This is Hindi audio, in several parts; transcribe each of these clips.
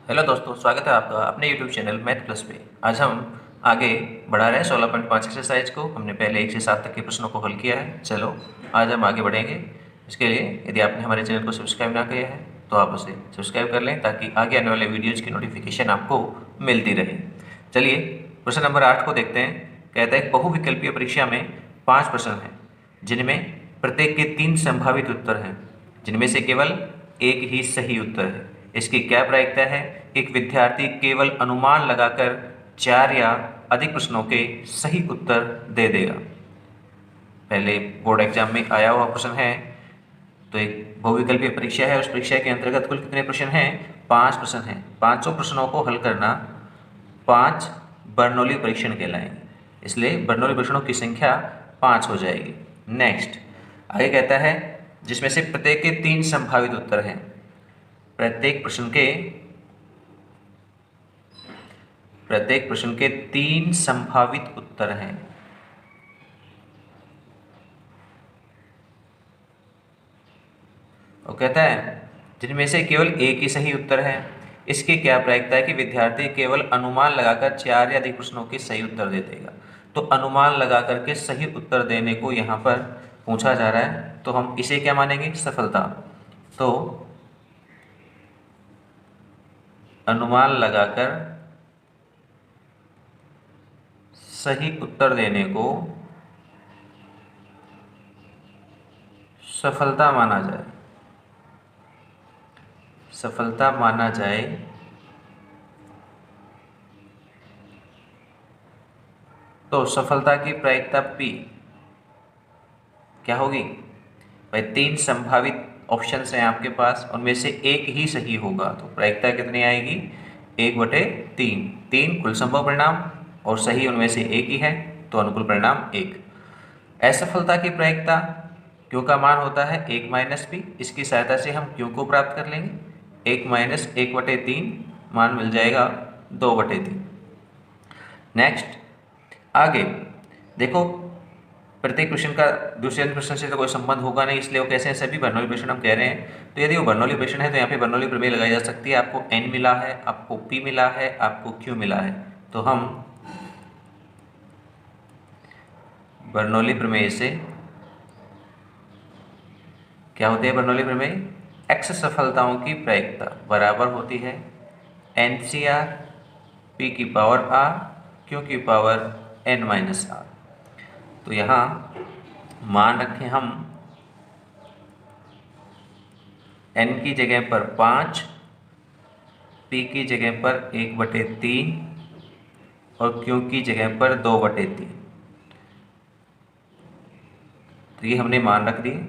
हेलो दोस्तों, स्वागत है आपका अपने यूट्यूब चैनल मैथ प्लस पे। आज हम आगे बढ़ा रहे हैं 16.5 एक्सरसाइज को। हमने पहले 1 से 7 तक के प्रश्नों को हल किया है। चलो आज हम आगे बढ़ेंगे। इसके लिए यदि आपने हमारे चैनल को सब्सक्राइब ना किया है तो आप उसे सब्सक्राइब कर लें ताकि आगे आने वाले वीडियोज़ की नोटिफिकेशन आपको मिलती रहे। चलिए प्रश्न नंबर 8 को देखते हैं। कहता है बहुविकल्पीय परीक्षा में 5 प्रश्न हैं जिनमें प्रत्येक के 3 संभावित उत्तर हैं, जिनमें से केवल एक ही सही उत्तर है। इसकी क्या प्रायिकता है कि एक विद्यार्थी केवल अनुमान लगाकर 4 या अधिक प्रश्नों के सही उत्तर दे देगा। पहले बोर्ड एग्जाम में आया हुआ प्रश्न है। तो एक बहुविकल्पीय परीक्षा है, उस परीक्षा के अंतर्गत कुल कितने प्रश्न हैं? 5 प्रश्न हैं। 500 प्रश्नों को हल करना 5 बर्नौली परीक्षण कहलाएंगे, इसलिए बर्नौली परीक्षणों की संख्या 5 हो जाएगी। नेक्स्ट आगे कहता है जिसमें से प्रत्येक के 3 संभावित उत्तर हैं। प्रत्येक प्रश्न के 3 संभावित उत्तर हैं। वो कहता है जिनमें से केवल एक ही सही उत्तर है। इसकी क्या प्रायिकता है कि विद्यार्थी केवल अनुमान लगाकर 4 या अधिक प्रश्नों के सही उत्तर दे देगा। तो अनुमान लगाकर के सही उत्तर देने को यहाँ पर पूछा जा रहा है, तो हम इसे क्या मानेंगे? सफलता। तो अनुमान लगाकर सही उत्तर देने को सफलता माना जाए। सफलता माना जाए तो सफलता की प्रायिकता P क्या होगी भाई? 3 संभावित ऑप्शंस हैं आपके पास, उनमें से एक ही सही होगा, तो प्रायिकता कितनी आएगी? 1/3। 3 कुल संभव परिणाम और सही उनमें से एक ही है, तो अनुकूल परिणाम 1। असफलता की प्रायिकता क्यू का मान होता है 1 - P। इसकी सहायता से हम क्यू को प्राप्त कर लेंगे। 1 - 1/3 मान मिल जाएगा 2/3। नेक्स्ट आगे देखो, प्रत्येक प्रश्न का दूसरे प्रश्न से तो कोई संबंध होगा नहीं, इसलिए वो कैसे हैं? सभी बर्नौली प्रश्न हम कह रहे हैं। तो यदि वो बर्नौली प्रश्न है तो यहाँ पे बर्नौली प्रमेय लगाई जा सकती है। आपको n मिला है, आपको p मिला है, आपको q मिला है, तो हम बर्नौली प्रमेय से क्या होती है? बर्नौली प्रमेय x सफलताओं की प्रायिकता बराबर होती है NCR p की पावर r q की पावर n - r। तो यहाँ मान रखें हम n की जगह पर 5, p की जगह पर 1/3 और q की जगह पर 2/3। तो ये हमने मान रख दिए।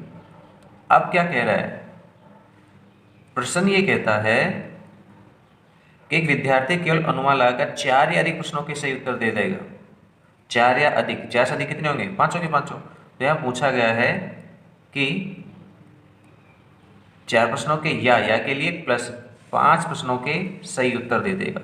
अब क्या कह रहा है प्रश्न? ये कहता है कि एक विद्यार्थी केवल अनुमान लगाकर 4 या अधिक प्रश्नों के सही उत्तर दे देगा। 4 या अधिक, 4 से अधिक कितने होंगे? 5 के 5। तो यहाँ पूछा गया है कि 4 प्रश्नों के या के लिए प्लस 5 प्रश्नों के सही उत्तर दे देगा।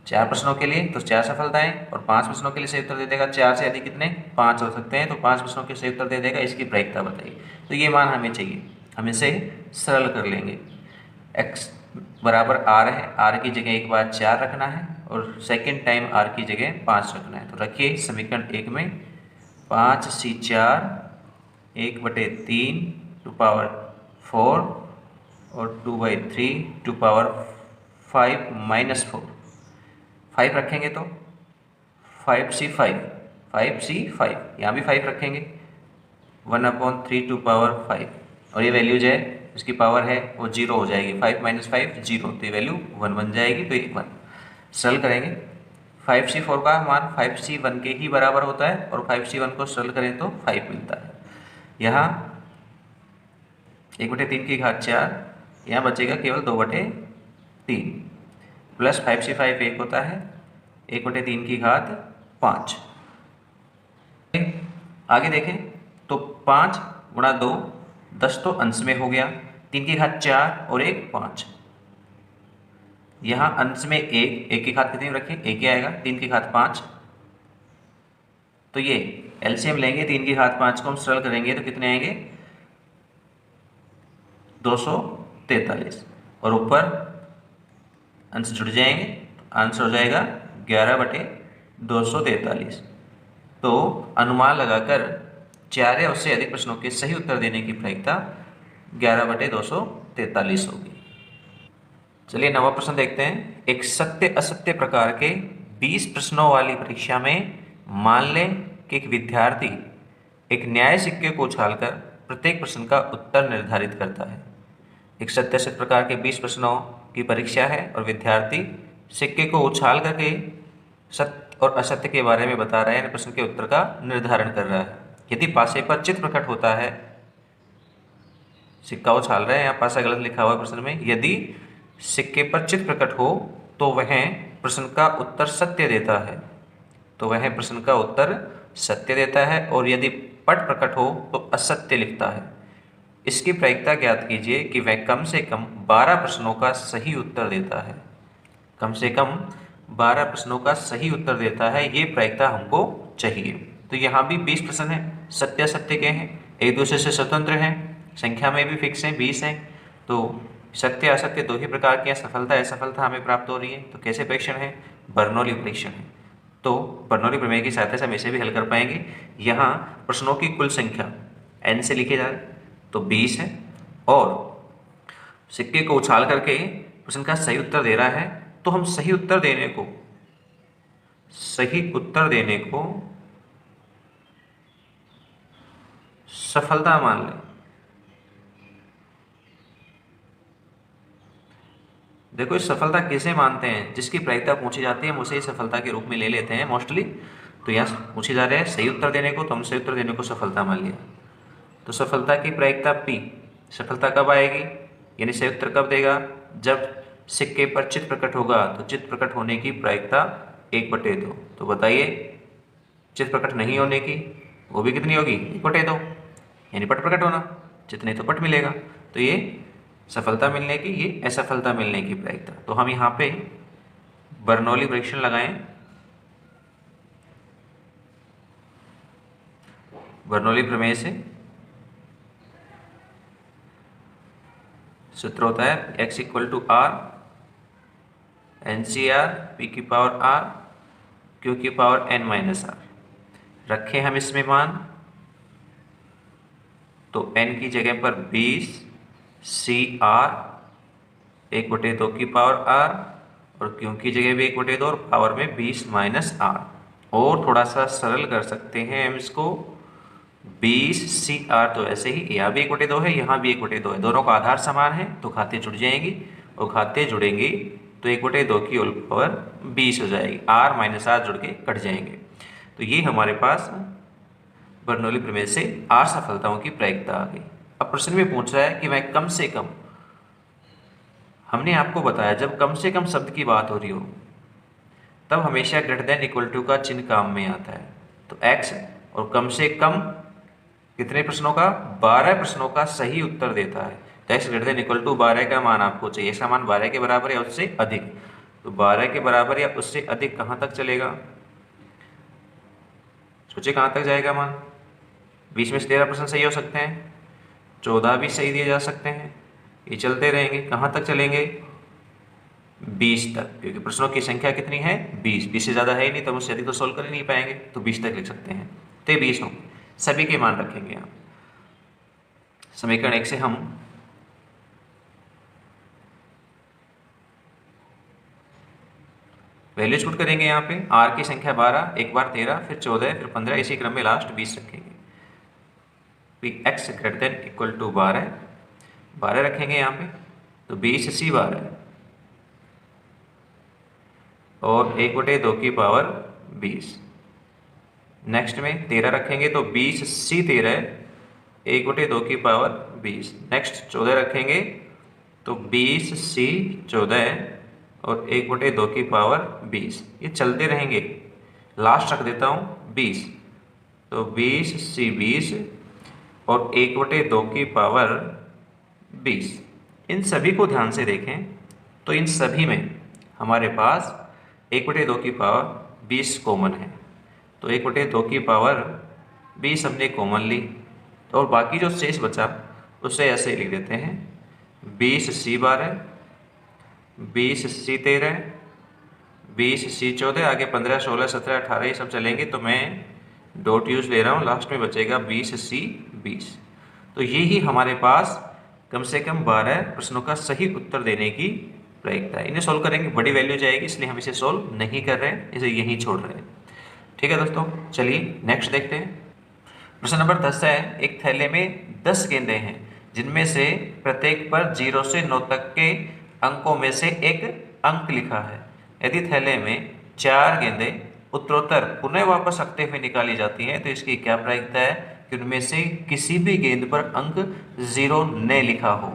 4 प्रश्नों के लिए तो 4 सफलताएं और 5 प्रश्नों के लिए सही उत्तर दे देगा। 4 से अधिक कितने? 5 हो सकते हैं, तो 5 प्रश्नों के सही उत्तर दे देगा। इसकी प्रायिकता बताइए। तो ये मान हमें चाहिए, हम इसे सरल कर लेंगे। x बराबर r है, r की जगह एक बार 4 रखना है और सेकेंड टाइम r की जगह 5 रखना है। तो रखिए समीकरण 1 में 5c 4 1/3 टू पावर 4 और 2/3 टू पावर 5 - 4। 5 रखेंगे तो 5c 5 यहाँ भी 5 रखेंगे 1/3 टू पावर 5, और ये वैल्यू जो है उसकी पावर है वो 0 हो जाएगी। 5 - 5 0, तो ये वैल्यू 1 बन जाएगी। तो ये 1 सरल करेंगे। 5c 4 का मान 5c 1 के ही बराबर होता है और 5c 1 को सरल करें तो 5 मिलता है। यहाँ 1/3 की घात 4, यहाँ बचेगा केवल 2/3 प्लस 5c 5 1 होता है 1/3 की घात 5। आगे देखें तो 5 गुणा 2 10 तो अंश में हो गया, 3 की घात 4 और 1 5। यहाँ अंश में 1 की घात कितनी रखें? 1 ही आएगा। 3 की घात 5, तो ये एलसीएम लेंगे। 3 की घात 5 को हम सरल करेंगे तो कितने आएंगे? 243 और ऊपर अंश जुड़ जाएंगे तो आंसर हो जाएगा 11/243। तो अनुमान लगाकर 4 या उससे अधिक प्रश्नों के सही उत्तर देने की प्रायिकता 11/243 होगी। चलिए नवा प्रश्न देखते हैं। एक सत्य असत्य प्रकार के 20 प्रश्नों वाली परीक्षा में मान लें कि एक विद्यार्थी एक न्याय सिक्के को उछालकर प्रत्येक प्रश्न का उत्तर निर्धारित करता है। एक सत्य असत्य प्रकार के 20 प्रश्नों की परीक्षा है और विद्यार्थी सिक्के को उछाल करके सत्य और असत्य के बारे में बता रहा है, यानी प्रश्न के उत्तर का निर्धारण कर रहा है। यदि पासे पर चित्र प्रकट होता है, सिक्का उछाल रहे हैं, यहाँ पासा गलत लिखा हुआ है प्रश्न में। यदि सिक्के पर चित्र प्रकट हो तो वह प्रश्न का उत्तर सत्य देता है, तो वह प्रश्न का उत्तर सत्य देता है, और यदि पट प्रकट हो तो असत्य लिखता है। इसकी प्रायिकता ज्ञात कीजिए कि वह कम से कम 12 प्रश्नों का सही उत्तर देता है। कम से कम 12 प्रश्नों का सही उत्तर देता है, ये प्रायिकता हमको चाहिए। तो यहाँ भी 20 प्रश्न हैं, सत्य असत्य के हैं, एक दूसरे से स्वतंत्र हैं, संख्या में भी फिक्स हैं, 20 हैं। तो सत्य असत्य दो ही प्रकार के हैं, सफलता असफलता हमें प्राप्त हो रही है। तो कैसे परीक्षण है? बर्नौली परीक्षण है। तो बर्नौली प्रमेय की सहायता से हम इसे भी हल कर पाएंगे। यहाँ प्रश्नों की कुल संख्या n से लिखी जाए तो 20 है, और सिक्के को उछाल करके प्रश्न का सही उत्तर दे रहा है, तो हम सही उत्तर देने को सफलता मान लें। देखो इस सफलता किसे मानते हैं? जिसकी प्रायिकता पूछी जाती है हम उसे ही सफलता के रूप में ले लेते हैं मोस्टली। तो यहाँ पूछी जा रहे हैं सही उत्तर देने को, तो हम सही उत्तर देने को सफलता मान लिया। तो सफलता की प्रायिकता P। सफलता कब आएगी, यानी सही उत्तर कब देगा? जब सिक्के पर चित्र प्रकट होगा। तो चित्र प्रकट होने की प्रायिकता 1/2। तो बताइए चित्र प्रकट नहीं होने की, वो भी कितनी होगी? 1/2, यानी पट प्रकट होना, जितने तो पट मिलेगा। तो ये सफलता मिलने की, ये असफलता मिलने की प्रायिकता। तो हम यहाँ पे बर्नौली परीक्षण लगाएं। बर्नौली प्रमेय से सूत्र होता है x = r NCR P⁻r Q⁻n-r। रखें हम इसमें मान, तो n की जगह पर 20 CR 1/2 की पावर r, और Q की जगह भी 1/2 और पावर में 20 - r। और थोड़ा सा सरल कर सकते हैं हम इसको, 20 CR तो ऐसे ही यहाँ भी 1/2 है, यहाँ भी 1/2 है, दोनों का आधार समान है, तो खाते जुड़ जाएंगी, और खाते जुड़ेंगे तो 1/2 की होल पावर 20 हो जाएगी, r - r जुड़ के कट जाएंगे। तो ये हमारे पास बर्नौली प्रमेय से r सफलताओं की प्रायिकता आ गई। अब प्रश्न में पूछ रहा है कि वह कम से कम, हमने आपको बताया जब कम से कम शब्द की बात हो रही हो तब हमेशा > का चिन्ह काम में आता है। तो x और कम से कम कितने प्रश्नों का? 12 प्रश्नों का सही उत्तर देता है। तो x > 12 का मान आपको चाहिए, इसका मान 12 के बराबर या उससे अधिक। तो 12 के बराबर या उससे अधिक कहाँ तक चलेगा? सोचिए कहाँ तक जाएगा मान? 20 में से 13 प्रश्न सही हो सकते हैं, 14 भी सही दिए जा सकते हैं, ये चलते रहेंगे। कहाँ तक चलेंगे? 20 तक, क्योंकि प्रश्नों की संख्या कितनी है? 20 से ज़्यादा है ही नहीं, तो उससे अधिक तो सोल्व कर ही नहीं पाएंगे, तो 20 तक लिख सकते हैं। तो ये 20 होंगे, सभी के मान रखेंगे आप। समीकरण 1 से हम वैल्यूज पुट करेंगे। यहाँ पे r की संख्या 12, एक बार 13, फिर 14, फिर 15, इसी क्रम में लास्ट 20 रखेंगे। x > 12 रखेंगे यहाँ पे, तो 20 C 12 और 1/2 की पावर 20। नेक्स्ट में 13 रखेंगे, तो 20 C 13 1/2 की पावर 20। नेक्स्ट 14 रखेंगे, तो 20 C 14 और 1/2 की पावर 20। ये चलते रहेंगे, लास्ट रख देता हूँ 20, तो 20 C 20 और 1/2 की पावर 20। इन सभी को ध्यान से देखें तो इन सभी में हमारे पास 1/2 की पावर 20 कॉमन है, तो 1/2 की पावर 20 हमने कॉमन ली, और बाकी जो शेष बचा उसे ऐसे ही लिख देते हैं 20 C 12 20 80 13, 20 80 14, आगे 15 16 17 18 ये सब चलेंगे, तो मैं डॉट यूज ले रहा हूँ, लास्ट में बचेगा 20 80 20। तो ये ही हमारे पास कम से कम 12 प्रश्नों का सही उत्तर देने की प्रायिकता है। इन्हें सोल्व करेंगे बड़ी वैल्यू जाएगी, इसलिए हम इसे सोल्व नहीं कर रहे हैं, इसे यहीं छोड़ रहे हैं। ठीक है दोस्तों, चलिए नेक्स्ट देखते हैं। प्रश्न नंबर 10 है, एक थैले में 10 गेंदें हैं जिनमें से प्रत्येक पर 0 से 9 तक के अंकों में से एक अंक लिखा है। यदि थैले में 4 गेंदें उत्तरोत्तर पुनः वापस रखते हुए निकाली जाती हैं तो इसकी क्या प्रायिकता है कि उनमें से किसी भी गेंद पर अंक 0 न लिखा हो।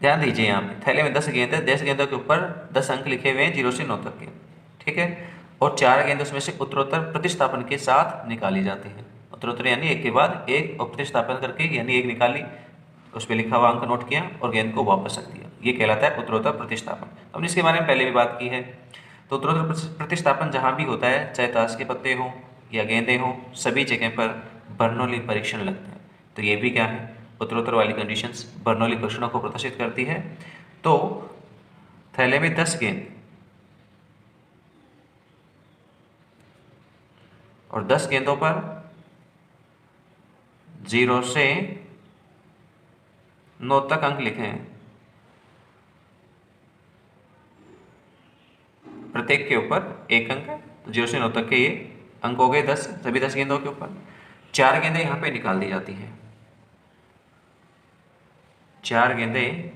ध्यान दीजिए, यहाँ पे थैले में 10 गेंद है, 10 गेंदों के ऊपर 10 अंक लिखे हुए हैं 0 से 9 तक के। ठीक है, और 4 गेंद उसमें से उत्तरोत्तर प्रतिस्थापन के साथ निकाली जाती हैं। उत्तरोत्तर यानी एक के बाद एक, और प्रतिस्थापन करके यानी एक निकाली, उस पर लिखा हुआ अंक नोट किया और गेंद को वापस रख दिया, ये कहलाता है उत्तरोत्तर प्रतिस्थापन। हमने इसके बारे में पहले भी बात की है। तो उत्तरोत्तर प्रतिस्थापन जहाँ भी होता है, चाहे ताश के पत्ते हों या गेंदें हों, सभी जगह पर बर्नौली परीक्षण लगते हैं। तो ये भी क्या है, उत्तरोत्तर वाली कंडीशंस बर्नौली परीक्षणों को प्रदर्शित करती है। तो थैले में 10 गेंद और 10 गेंदों पर 0 से 9 तक अंक लिखे हैं। प्रत्येक के ऊपर एक अंक है, तो 0 से 9 तक के ये अंक हो गए 10, सभी 10 गेंदों के ऊपर। 4 गेंदें यहाँ पे निकाल दी जाती हैं, 4 गेंदें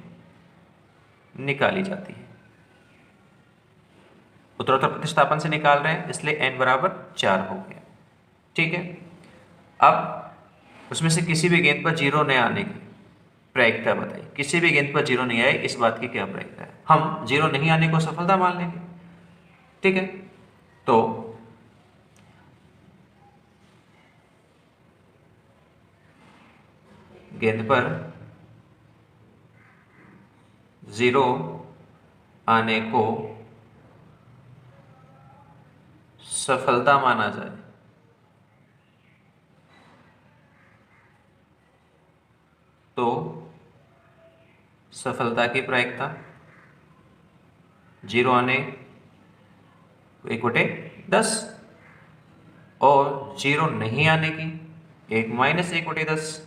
निकाली जाती हैं। उत्तरोत्तर प्रतिस्थापन से निकाल रहे हैं, इसलिए n बराबर 4 हो गया। ठीक है, अब उसमें से किसी भी गेंद पर 0 न आने की प्रायिकता बताइए। किसी भी गेंद पर 0 नहीं आए, इस बात की क्या प्रायिकता है। हम 0 नहीं आने को सफलता मान लेंगे। ठीक है, तो गेंद पर 0 आने को सफलता माना जाए तो सफलता की प्रायिकता 0 आने 1/10 और 0 नहीं आने की 1 - 1/10,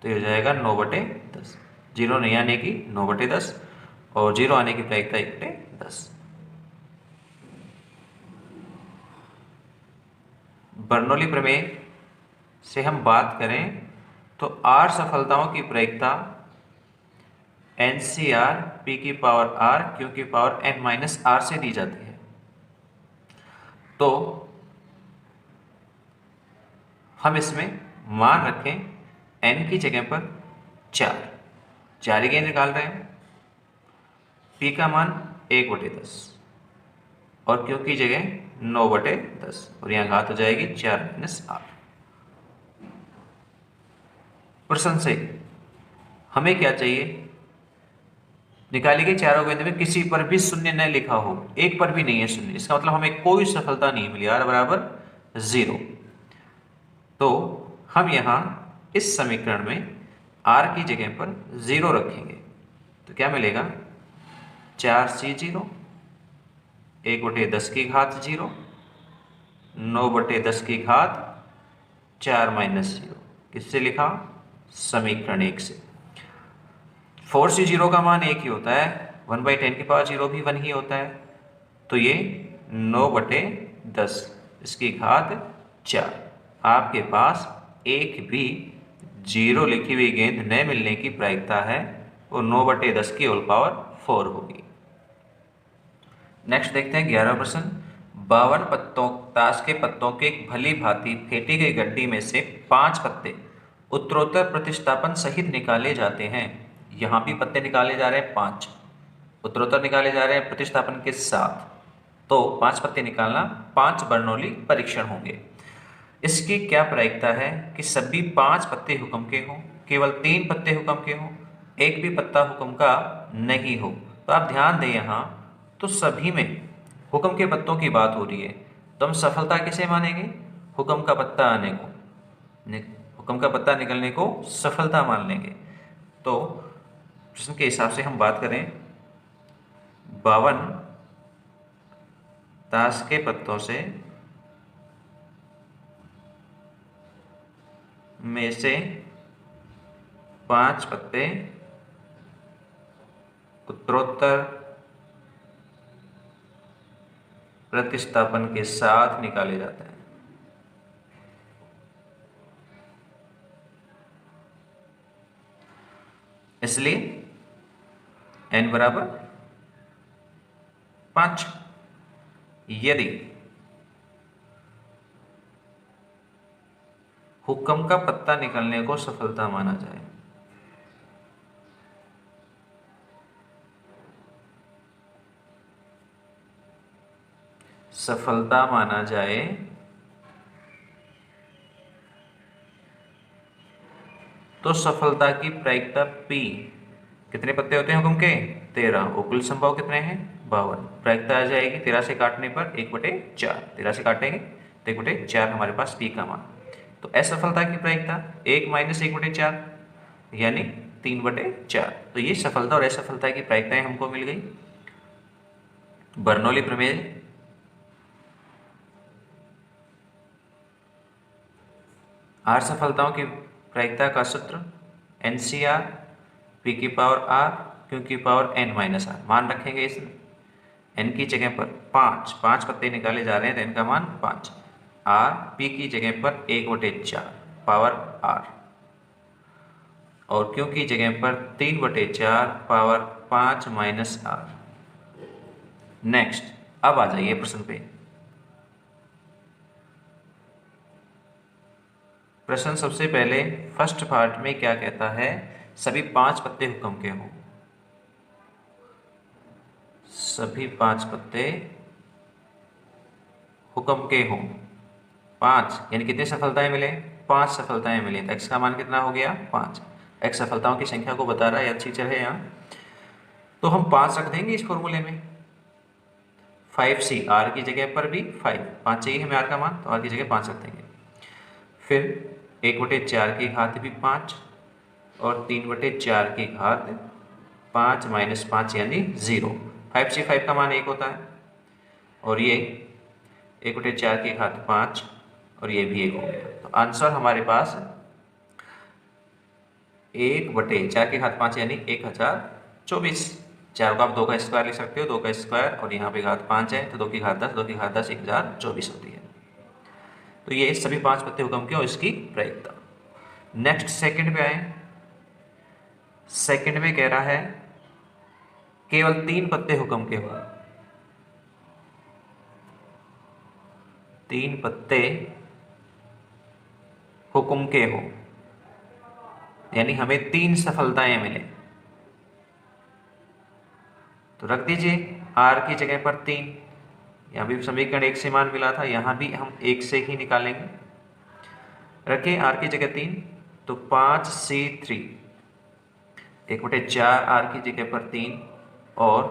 तो ये हो जाएगा 9/10। 0 नहीं आने की 9/10 और 0 आने की प्रायिकता 1/10। बर्नौली प्रमेय से हम बात करें तो 8 सफलताओं की प्रायिकता NCR P की पावर R Q की पावर n-R से दी जाती है। तो हम इसमें मान रखें n की जगह पर 4 ही गेंद निकाल रहे हैं। P का मान 1/10 और Q की जगह 9/10 और यहाँ घात हो जाएगी 4 - R। प्रश्न से हमें क्या चाहिए, निकाली गई चारों गेंद में किसी पर भी शून्य न लिखा हो, एक पर भी नहीं है शून्य, इसका मतलब हमें कोई सफलता नहीं मिली, R बराबर 0। तो हम यहाँ इस समीकरण में R की जगह पर 0 रखेंगे, तो क्या मिलेगा 4C0 1/10 की घात 0 9/10 की घात 4 - 0। किससे लिखा, समीकरण 1 से। 4C0 का मान 1 ही होता है, 1/10 की पावर 0 भी 1 ही होता है, तो ये 9/10 इसकी घात 4। आपके पास एक भी 0 लिखी हुई गेंद न मिलने की प्रायिकता है, वो 9/10 की होल पावर 4 होगी। नेक्स्ट देखते हैं 11वां प्रश्न। 52 पत्तों ताश के पत्तों के एक भली भांति फेंटी गई गड्डी में से 5 पत्ते उत्तरोत्तर प्रतिस्थापन सहित निकाले जाते हैं। यहाँ भी पत्ते निकाले जा रहे हैं 5, उत्तरोत्तर निकाले जा रहे हैं प्रतिस्थापन के साथ। तो 5 पत्ते निकालना 5 बर्नौली परीक्षण होंगे। इसकी क्या प्रायिकता है कि सभी 5 पत्ते हुक्म के हों, केवल 3 पत्ते हुक्म के हों, एक भी पत्ता हुक्म का नहीं हो। तो आप ध्यान दें, यहाँ तो सभी में हुक्म के पत्तों की बात हो रही है, तो हम सफलता किसे मानेंगे, हुक्म का पत्ता आने को, हुक्म का पत्ता निकलने को सफलता मान लेंगे। तो प्रश्न के हिसाब से हम बात करें 52 ताश के पत्तों से में से 5 पत्ते उत्तरोत्तर प्रतिस्थापन के साथ निकाले जाते हैं। इसलिए n बराबर 5। यदि हुक्म का पत्ता निकालने को सफलता माना जाए, सफलता माना जाए तो सफलता की प्रायिकता P, कितने पत्ते होते हैं हुक्म के? 13। और कुल संभव कितने हैं? 52। प्रायिकता आ जाएगी 13 से काटने पर 1/4। 13 से काटेंगे तो 1/4 हमारे पास P का मान। तो असफलता की प्रायिकता 1 - 1/4 यानी 3/4। तो ये सफलता और असफलता की प्रायिकताएं हमको मिल गई। बर्नौली प्रमेय, आर सफलताओं की प्रायिकता का सूत्र NCR P की पावर R Q की पावर n - R। मान रखेंगे इसमें n की जगह पर 5 पत्ते निकाले जा रहे हैं तो n का मान 5। R P की जगह पर 1/4 पावर R और Q की जगह पर 3/4 पावर 5 - R। नेक्स्ट, अब आ जाइए प्रश्न पे। प्रश्न सबसे पहले फर्स्ट पार्ट में क्या कहता है? सभी 5 पत्ते हुक्म के हों। सभी 5 पत्ते हुक्म के हों। 5 यानी कितनी सफलताएं मिले? 5 सफलताएं मिली। तो x का मान कितना हो गया? 5। x सफलताओं की संख्या को बता रहा है, अच्छी चीज है यहाँ। तो हम 5 रख देंगे इस फॉर्मूले में। 5C, r की जगह पर भी 5 चाहिए हमें r का मान, तो r की जगह 5 रख देंगे। फिर 1/4 की घात भी 5 और 3/4 की घात 5 - 5 यानी 0। 5 से 5 का मान 1 होता है और ये 1/4 की घात 5 और ये भी 1 हो गया। तो आंसर हमारे पास 1/4 की घात 5 यानी 1024। 4 को आप 2 का स्क्वायर लिख सकते हो, 2 का स्क्वायर और यहाँ पे घात 5 है तो 2 की घात 10, 2 की घात 10 1024 होती है। तो ये सभी 5 पत्ते हुक्म के और इसकी प्रायिकता। नेक्स्ट सेकंड पे आए। सेकंड में कह रहा है केवल 3 पत्ते हुक्म के हो। 3 पत्ते हुक्म के हो यानी हमें 3 सफलताएं मिले। तो रख दीजिए r की जगह पर 3। यहाँ भी समीकरण 1 से मान मिला था, यहाँ भी हम 1 से ही निकालेंगे। रखें r की जगह 3 तो 5C3 1/4 r की जगह पर 3 और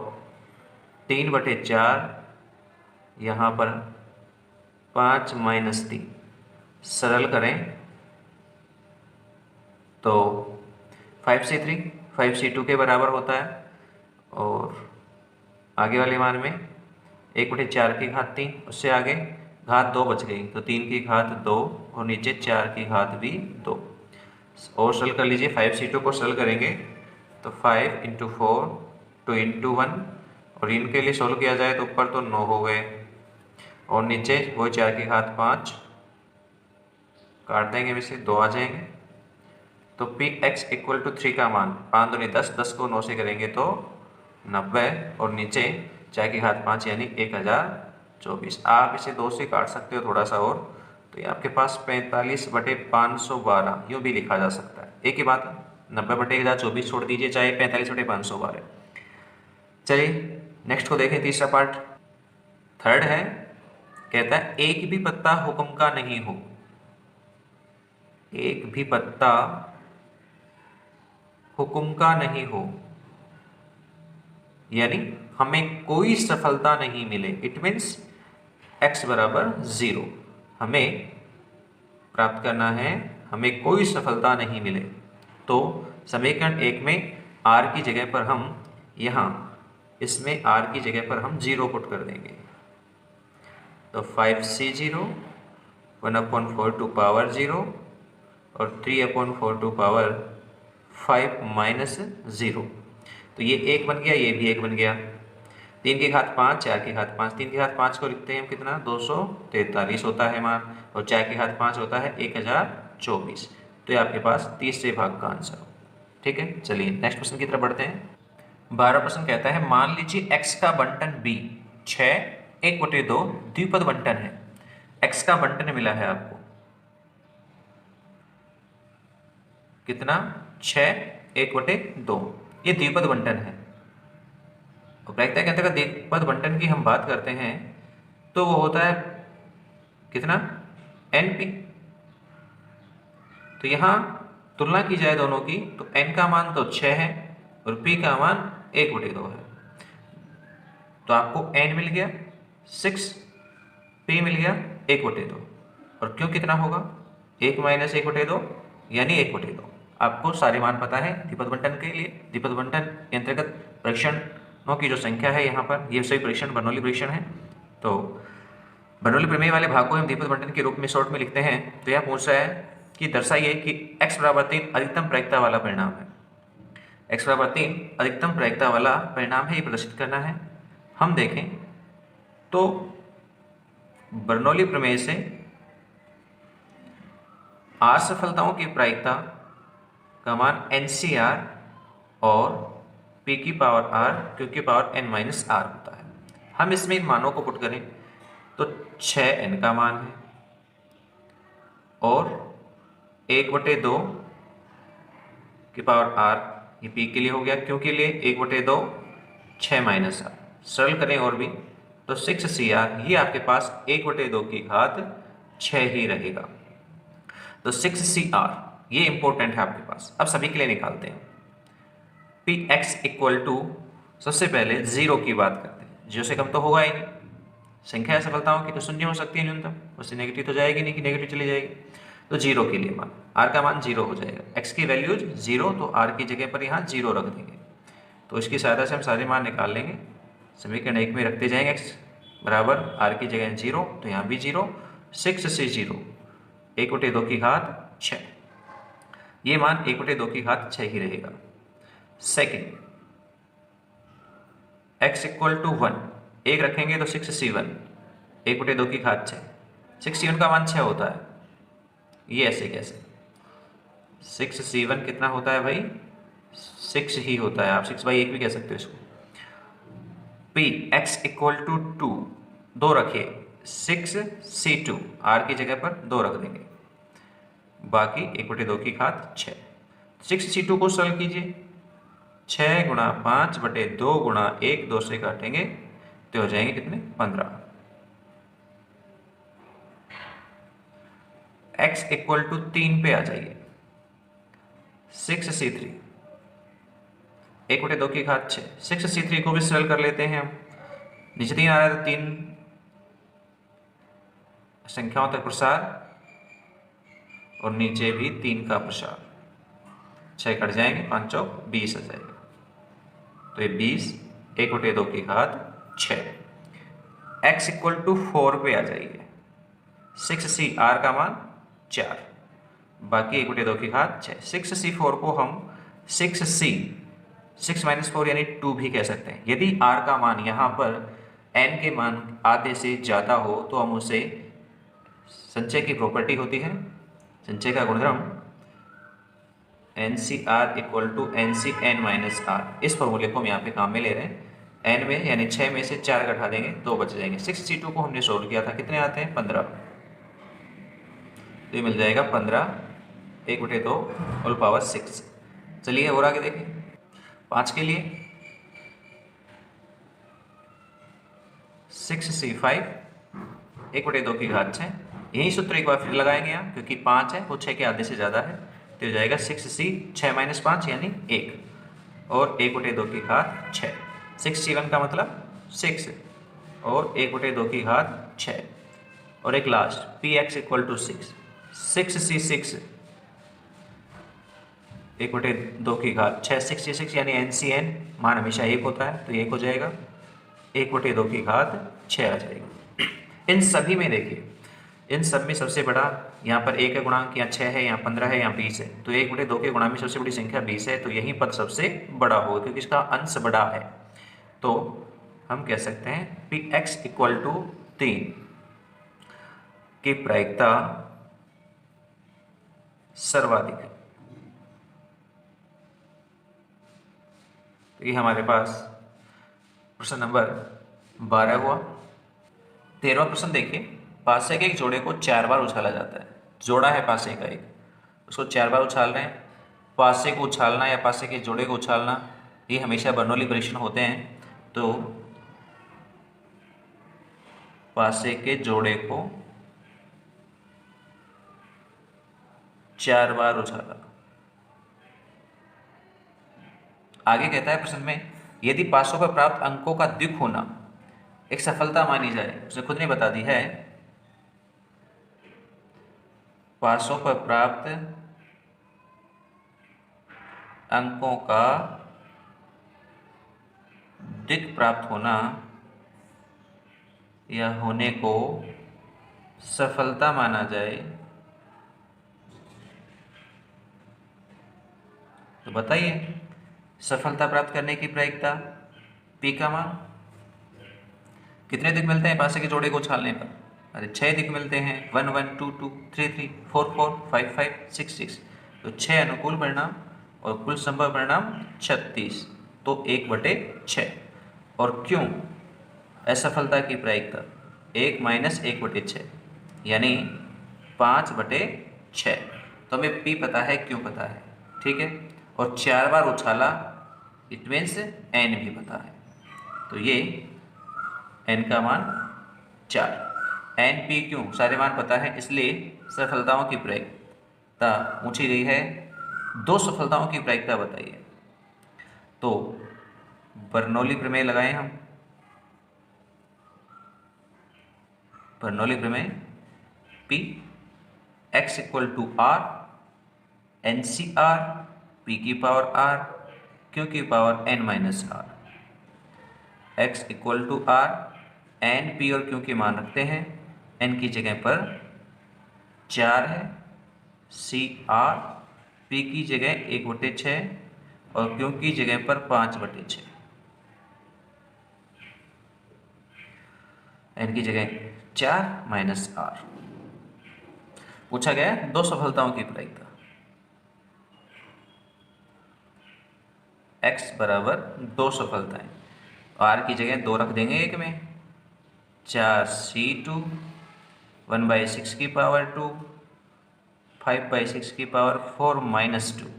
3/4 यहाँ पर 5 - 3। सरल करें तो 5C3 5C2 के बराबर होता है और आगे वाले मान में 1/4 की घात 3, उससे आगे घात 2 बच गई तो 3 की घात 2 और नीचे 4 की घात भी 2। और सरल कर लीजिए, 5C2 को सरल करेंगे तो 5 × 4 2 × 1 और इनके लिए सोल्व किया जाए तो ऊपर तो 9 हो गए और नीचे वो 4 की घात 5 काट देंगे, में से 2 आ जाएंगे। तो Px = 3 का मान 5 दूनी 10, 10 को 9 से करेंगे तो 90 और नीचे 4 की घात 5 यानी 1024। आप इसे 2 से काट सकते हो थोड़ा सा और, तो ये आपके पास 45/512 यूँ भी लिखा जा सकता है। एक ही बात है, 90/1024 छोड़ दीजिए, चाहे 45/512। चलिए नेक्स्ट को देखें, तीसरा पार्ट। थर्ड है, कहता है एक भी पत्ता हुक्म का नहीं हो। एक भी पत्ता हुक्म का नहीं हो यानी हमें कोई सफलता नहीं मिले। इट मीन्स x बराबर 0 हमें प्राप्त करना है, हमें कोई सफलता नहीं मिले। तो समीकरण 1 में r की जगह पर हम यहाँ इसमें r की जगह पर हम 0 पुट कर देंगे। तो 5c0 1/4 टू पावर 0 और 3/4 टू पावर 5 माइनस 0। तो ये 1 बन गया, ये भी 1 बन गया। 3 की घात 5, 4 की घात 5, 3 की घात 5 को लिखते हैं हम कितना, 243 होता है मान, और 4 की घात 5 होता है 1024। तो ये आपके पास तीसरे भाग का आंसर हो। ठीक है, चलिए नेक्स्ट क्वेश्चन की तरफ बढ़ते हैं। 12% कहता है मान लीजिए x का बंटन b 6 1/2 द्विपद बंटन है। x का बंटन मिला है आपको कितना, 6 1/2। ये द्विपद बंटन है। और प्रायिकता के अंतर्गत द्विपद बंटन की हम बात करते हैं तो वो होता है कितना, np। तो यहाँ तुलना की जाए दोनों की तो n का मान तो 6 है और p का मान 1/2 है। तो आपको n मिल गया 6, p मिल गया 1/2। और क्यों कितना होगा, 1 माइनस 1/2 यानी 1/2। आपको सारे मान पता है द्विपद बंटन के लिए। द्विपद बंटन के अंतर्गत परीक्षणों की जो संख्या है यहाँ पर, ये सभी परीक्षण बर्नौली परीक्षण है। तो बर्नौली प्रमेय वाले भाग को हम द्विपद बंटन के रूप में शॉर्ट में लिखते हैं। तो यह पूछ रहा है कि दर्शाइए कि x बराबर 3 अधिकतम प्रायिकता वाला परिणाम है। x बराबर 3 अधिकतम प्रायिकता वाला परिणाम है, ये प्रदर्शित करना है। हम देखें तो बर्नौली प्रमेय से r सफलताओं की प्रायिकता का मान NCR और p की पावर r q की पावर n माइनस r होता है। हम इसमें इन मानों को पुट करें तो 6n का मान है और 1/2 की पावर r, ये p के लिए हो गया, क्यों के लिए 1/2 6 माइनस r। सरल करें और भी तो 6CR, ये आपके पास 1/2 की घात 6 ही रहेगा। तो 6CR ये इंपॉर्टेंट है आपके पास। अब सभी के लिए निकालते हैं। Px इक्वल टू, सबसे पहले 0 की बात करते हैं। 0 से कम तो होगा ही नहीं, संख्या सफलताओं की तो शून्य हो सकती है न्यूनतम, उससे नेगेटिव तो जाएगी नहीं कि नेगेटिव चली जाएगी। तो 0 के लिए मान r का मान 0 हो जाएगा। x की वैल्यूज 0, तो r की जगह पर यहाँ 0 रख देंगे। तो इसकी सहायता से हम सारे मान निकाल लेंगे। समीकरण 1 में रखते जाएंगे x बराबर r की जगह 0, तो यहाँ भी 0, 6c0 1/2 की घात 6, ये मान 1/2 की घात 6 ही रहेगा। सेकेंड, x इक्वल टू 1, 1 रखेंगे तो 6c1 1/2 की घात 6, 6c1 का मान 6 होता है। ये ऐसे कैसे, 6c1 कितना होता है भाई, 6 ही होता है। आप 6/1 भी कह सकते हो इसको। Px इक्वल टू 2, 2 रखिए, 6c2 r की जगह पर 2 रख देंगे, बाकी 1/2 की घात 6। 6c2 को सरल कीजिए, 6 गुणा 5/2 गुणा 1, 2 से काटेंगे तो हो जाएंगे कितने, 15। x इक्वल टू 3 पे आ जाइए, 6c3 1/2 की घात 6, 6c3 को भी सरल कर लेते हैं हम। नीचे 3 आ रहा है तो 3 संख्याओं तक प्रसार और नीचे भी 3 का प्रसार, 6 कट जाएंगे, 5 चौक 20 आ जाएगा। तो ये 20 1/2 की घात 6। x इक्वल टू 4 पे आ जाइए, 6c r का मान 4, बाकी 1/2 की घात 6। 6c4 को हम 6 माइनस 4 यानी 2 भी कह सकते हैं। यदि r का मान यहाँ पर n के मान आधे से ज़्यादा हो तो हम उसे, संचय की प्रॉपर्टी होती है, संचय का गुणधर्म NCR equal to NCn minus r, इस फॉर्मूले को हम यहाँ पे काम में ले रहे हैं। n में यानी 6 में से 4 घटा देंगे, 2 बच जाएंगे। 6c2 को हमने सोल्व किया था, कितने आते हैं, 15। तो ये मिल जाएगा 15 1/2 होल पावर 6। चलिए और आगे देखें। 5 के लिए 6c5 1/2 की घात 6, यही सूत्र एक बार फिर लगाएंगे यहाँ, क्योंकि 5 है वो 6 के आधे से ज़्यादा है। तो हो जाएगा 6c 6 माइनस 5 यानी 1 और 1/2 की घात 6। 6c1 का मतलब 6 और 1/2 की घात 6। और एक last Px equal to 6, 6c6 1/2 की घात 666 यानी NCN मान हमेशा 1 होता है तो ये 1 हो जाएगा। 1/2 की घात 6 आ जाएगी। इन सभी में देखिए, इन सब में सबसे बड़ा यहाँ पर 1 का गुणांक, यहाँ 6 है, यहाँ 15 है, यहाँ 20 है, तो 1/2 के गुणांक में सबसे बड़ी संख्या 20 है, तो यही पद सबसे बड़ा होगा क्योंकि इसका अंश बड़ा है। तो हम कह सकते हैं Px = 3 की प्रायिकता सर्वाधिक है। तो ये हमारे पास प्रश्न नंबर 12 हुआ। 13वां प्रश्न देखिए, पासे के एक जोड़े को 4 बार उछाला जाता है। जोड़ा है पासे का एक, उसको 4 बार उछाल रहे हैं। पासे को उछालना या पासे के जोड़े को उछालना ये हमेशा बर्नौली परीक्षण होते हैं। तो पासे के जोड़े को 4 बार उछाला। आगे कहता है प्रश्न में, यदि पासों पर प्राप्त अंकों का द्विगुना होना एक सफलता मानी जाए। उसने खुद ने बता दी है, पासों पर प्राप्त अंकों का द्विगुना प्राप्त होना या होने को सफलता माना जाए, तो बताइए सफलता प्राप्त करने की प्रायिकता P का मान कितने दिक मिलते हैं पासे के जोड़े को उछालने पर? अरे 6 दिक मिलते हैं, 1 1 2 2 3 3 4 4 5 5 6 6। तो 6 अनुकूल परिणाम और कुल संभव परिणाम 36, तो 1/6। और क्यों असफलता की प्रायिकता 1 - 1/6 यानी 5/6। तो हमें P पता है, क्यों पता है, ठीक है। और 4 बार उछाला, इट मीन्स N भी पता है, तो ये N का मान 4। NPQ सारे मान पता है, इसलिए सफलताओं की प्रायिकता पूछी गई है। 2 सफलताओं की प्रायिकता बताइए। तो बर्नौली प्रमेय लगाएं हम। बर्नौली प्रमेय P x = R NCR P की पावर R Q की power N - R। x = R, N P और Q के मान रखते हैं। N की जगह पर 4 है, C R P की जगह 1/6 और Q की जगह पर 5/6। N की जगह 4 - R। पूछा गया 2 सफलताओं की प्रायिकता। x बराबर 2 सफलताएं, R की जगह 2 रख देंगे एक में, 4C2 1/6 की पावर 2 5/6 की पावर 4 - 2।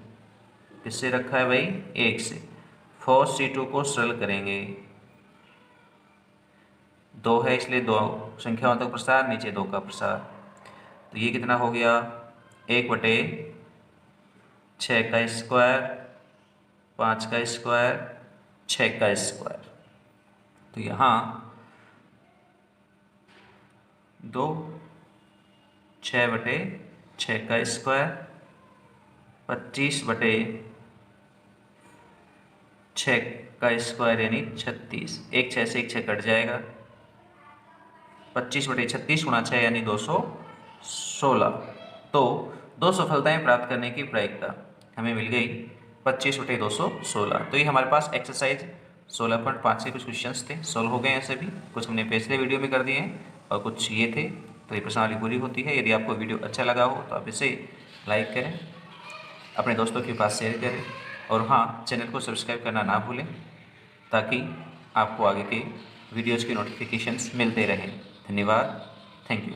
किससे रखा है भाई? 1 से। 4C2 को सरल करेंगे, 2 है इसलिए 2 संख्याओं तक प्रसार, नीचे 2 का प्रसार, तो ये कितना हो गया? 1/6 का स्क्वायर, 5 का स्क्वायर, 6 का स्क्वायर। तो यहाँ 2 6/6 का स्क्वायर 25/6 का स्क्वायर यानी 36। 1 6 से 1 6 कट जाएगा, 25/36 गुणा 6 यानी 216। तो 2 सफलताएं प्राप्त करने की प्रायिकता हमें मिल गई 25/216। तो ये हमारे पास एक्सरसाइज 16.5 के कुछ क्वेश्चंस थे, सॉल्व हो गए हैं सभी। कुछ हमने पिछले वीडियो में कर दिए हैं और कुछ ये थे। तो ये प्रश्नावली पूरी होती है। यदि आपको वीडियो अच्छा लगा हो तो आप इसे लाइक करें, अपने दोस्तों के पास शेयर करें और हाँ, चैनल को सब्सक्राइब करना ना भूलें ताकि आपको आगे के वीडियोज़ के नोटिफिकेशंस मिलते रहें। धन्यवाद, थैंक यू।